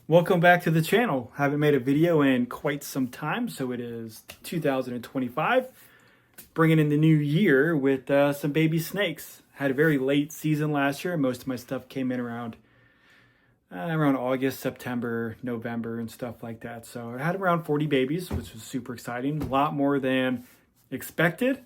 Welcome back to the channel. Haven't made a video in quite some time, so it is 2025. Bringing in the new year with some baby snakes. Had a very late season last year. Most of my stuff came in around August, September, November, and stuff like that. So I had around 40 babies, which was super exciting. A lot more than expected.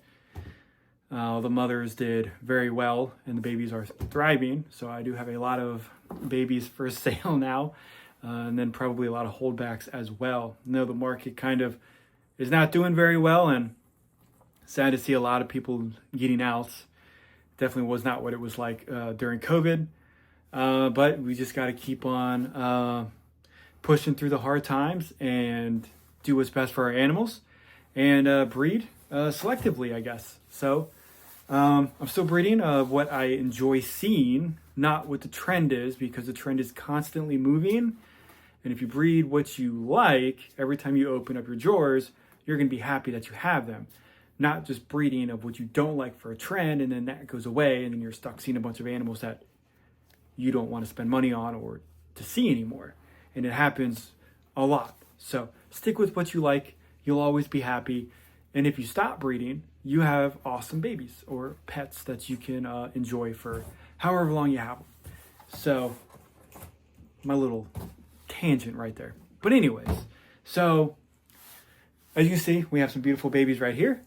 The mothers did very well, and the babies are thriving. So I do have a lot of babies for sale now. And then probably a lot of holdbacks as well. No, the market kind of is not doing very well, and sad to see a lot of people getting out. Definitely was not what it was like during COVID, but we just got to keep on pushing through the hard times and do what's best for our animals and breed selectively, I guess. So I'm still breeding of what I enjoy seeing, not what the trend is, because the trend is constantly moving. And if you breed what you like, every time you open up your drawers, you're going to be happy that you have them. Not just breeding of what you don't like for a trend, and then that goes away, and then you're stuck seeing a bunch of animals that you don't want to spend money on or to see anymore. And it happens a lot. So stick with what you like. You'll always be happy. And if you stop breeding, you have awesome babies or pets that you can enjoy for however long you have them. So my little tangent right there. But anyways, so as you can see, we have some beautiful babies right here.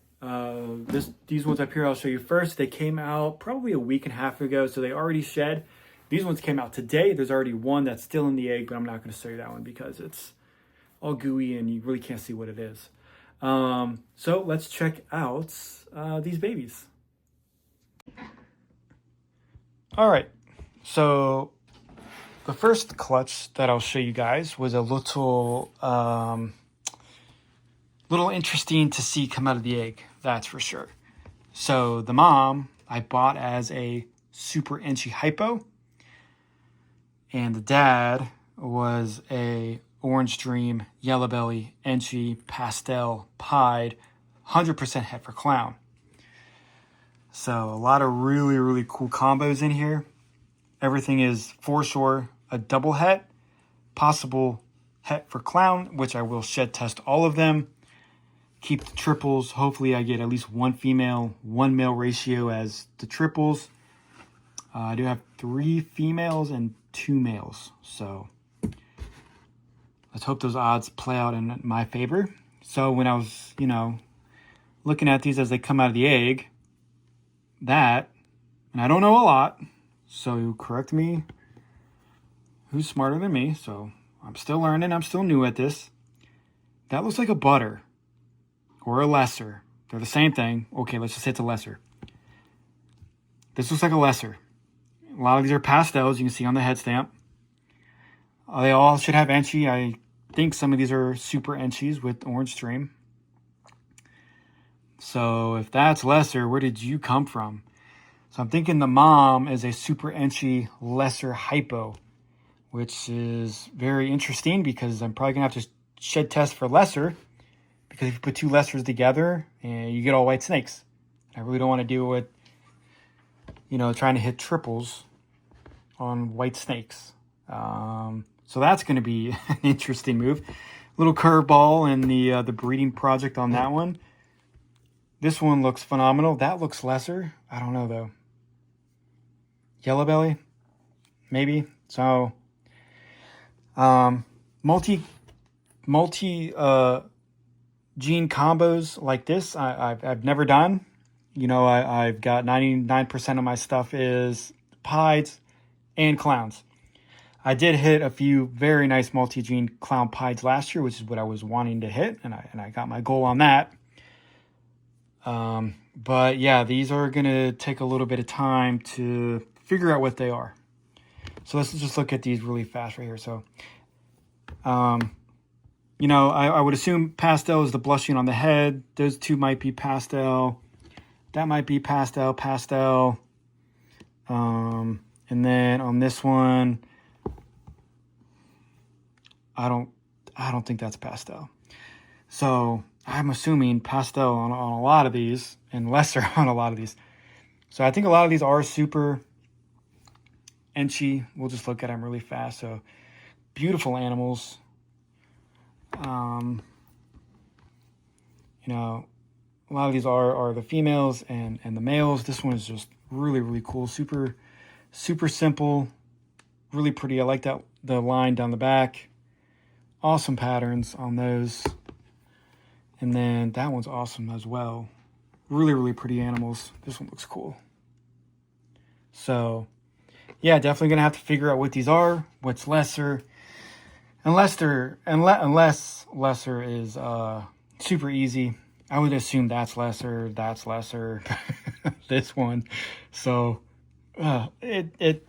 These ones up here I'll show you first. They came out probably a week and a half ago, so they already shed. These ones came out today. There's already one that's still in the egg, but I'm not going to show you that one because it's all gooey and you really can't see what it is. So let's check out these babies. All right, so the first clutch that I'll show you guys was a little interesting to see come out of the egg, that's for sure. So the mom I bought as a Super Enchi Hypo, and the dad was a Orange Dream Yellow Belly Enchi Pastel Pied 100% het for clown. So a lot of really cool combos in here. Everything is for sure a double het, possible het for clown, which I will shed test all of them. Keep the triples. Hopefully I get at least one female, one male ratio as the triples. I do have 3 females and 2 males. So let's hope those odds play out in my favor. So when I was, looking at these as they come out of the egg, and I don't know a lot, so correct me who's smarter than me. So I'm still learning. I'm still new at this. That looks like a butter or a lesser. They're the same thing. Okay, let's just hit the lesser. This looks like a lesser. A lot of these are pastels. You can see on the head stamp. They all should have Enchi. I think some of these are Super Enchis with Orange Dream. So if that's lesser, where did you come from? So I'm thinking the mom is a Super Enchi Lesser Hypo, which is very interesting because I'm probably going to have to shed test for lesser, because if you put 2 lessers together, you get all white snakes. I really don't want to deal with, trying to hit triples on white snakes. So that's going to be an interesting move. Little curveball in the breeding project on that one. This one looks phenomenal. That looks lesser. I don't know though. Yellow belly, maybe. So multi gene combos like this I've never done. I've got 99% of my stuff is pieds and clowns. I did hit a few very nice multi-gene clown pieds last year, which is what I was wanting to hit, and I got my goal on that. But yeah, these are gonna take a little bit of time to figure out what they are. So let's just look at these really fast right here. So I would assume pastel is the blushing on the head. Those 2 might be pastel. That might be pastel. And then on this one, I don't think that's pastel. So I'm assuming pastel on a lot of these and lesser on a lot of these. So I think a lot of these are Super Enchi. We'll just look at them really fast. So beautiful animals. You know, a lot of these are the females and the males. This one is just really, really cool. Super, super simple. Really pretty. I like that, the line down the back. Awesome patterns on those. And then that one's awesome as well. Really, really pretty animals. This one looks cool. So, yeah, definitely going to have to figure out what these are, what's lesser. Unless lesser is super easy. I would assume that's lesser, this one. So, it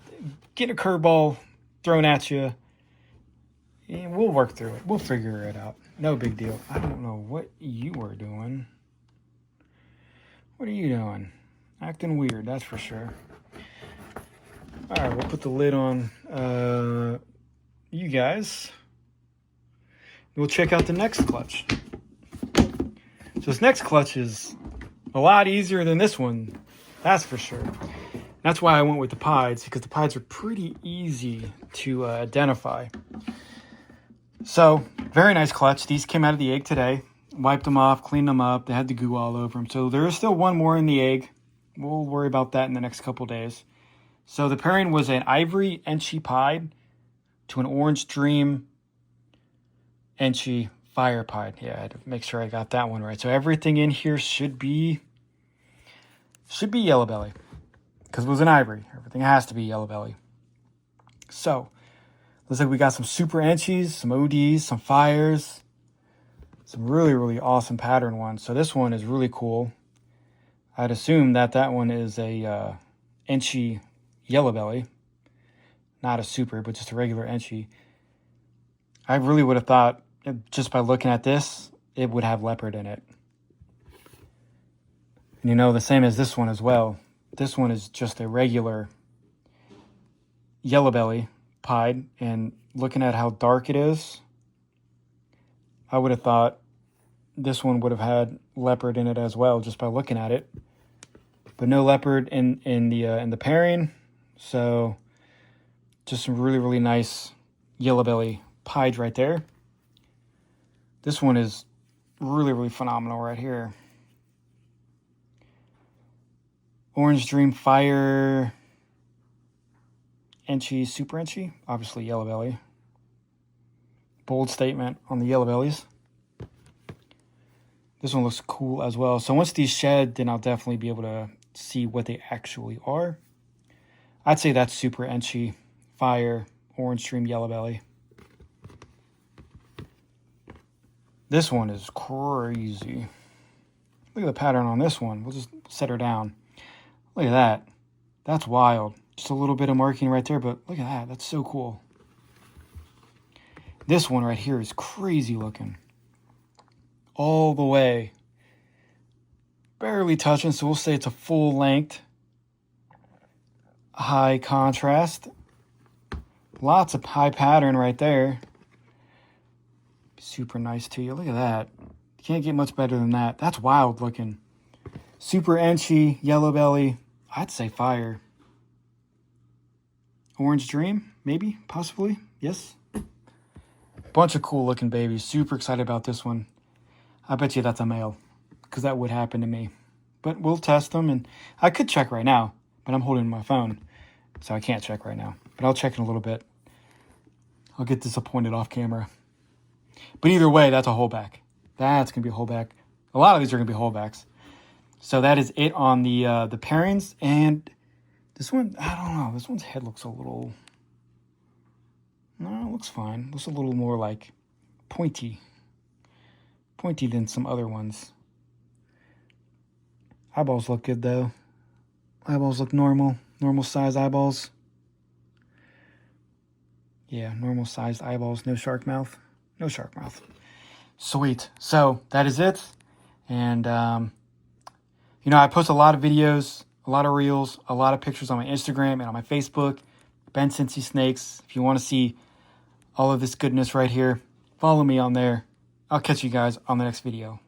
get a curveball thrown at you. And we'll work through it. We'll figure it out. No big deal. I don't know what you are doing. What are you doing? Acting weird, that's for sure. All right, we'll put the lid on you guys. We'll check out the next clutch. So this next clutch is a lot easier than this one. That's for sure. That's why I went with the Pieds, because the Pieds are pretty easy to identify. So, very nice clutch. These came out of the egg today. Wiped them off, cleaned them up. They had the goo all over them. So there is still one more in the egg. We'll worry about that in the next couple days. So the pairing was an Ivory Enchi Pied to an Orange Dream Enchi Fire Pied. Yeah, I had to make sure I got that one right. So everything in here should be yellow belly, because it was an ivory. Everything has to be yellow belly. So looks like we got some Super Enchis, some ODs, some Fires, some really, really awesome pattern ones. So this one is really cool. I'd assume that one is a Enchi yellow belly, not a super, but just a regular Enchi. I really would have thought, just by looking at this, it would have leopard in it. And you know, the same as this one as well. This one is just a regular yellow belly pied, and looking at how dark it is, I would have thought this one would have had leopard in it as well, just by looking at it. But no leopard in the pairing, so just some really, really nice yellow belly pied right there. This one is really, really phenomenal right here. Orange Dream Fire Enchi, Super Enchi, obviously yellow belly. Bold statement on the yellow bellies. This one looks cool as well. So once these shed, then I'll definitely be able to see what they actually are. I'd say that's Super Enchi Fire Orange Dream yellow belly. This one is crazy. Look at the pattern on this one. We'll just set her down. Look at that. That's wild. Just a little bit of marking right there, but look at that. That's so cool. This one right here is crazy looking. All the way. Barely touching, so we'll say it's a full length. High contrast. Lots of high pattern right there. Super nice to you. Look at that. You can't get much better than that. That's wild looking. Super Enchi, yellow belly. I'd say Fire. Orange Dream, maybe, possibly, yes. Bunch of cool looking babies. Super excited about this one. I bet you that's a male, because that would happen to me. But we'll test them, and I could check right now, but I'm holding my phone, so I can't check right now. But I'll check in a little bit. I'll get disappointed off camera. But either way, that's a holdback. That's going to be a holdback. A lot of these are going to be holdbacks. So that is it on the pairings. And this one, I don't know. This one's head looks a little... No, it looks fine. Looks a little more like pointy. Pointy than some other ones. Eyeballs look good though. Eyeballs look normal. Normal size eyeballs. Yeah, normal sized eyeballs. No shark mouth. No shark mouth. Sweet. So that is it. And, you know, I post a lot of videos, a lot of reels, a lot of pictures on my Instagram and on my Facebook. Ben Cincy Snakes. If you want to see all of this goodness right here, follow me on there. I'll catch you guys on the next video.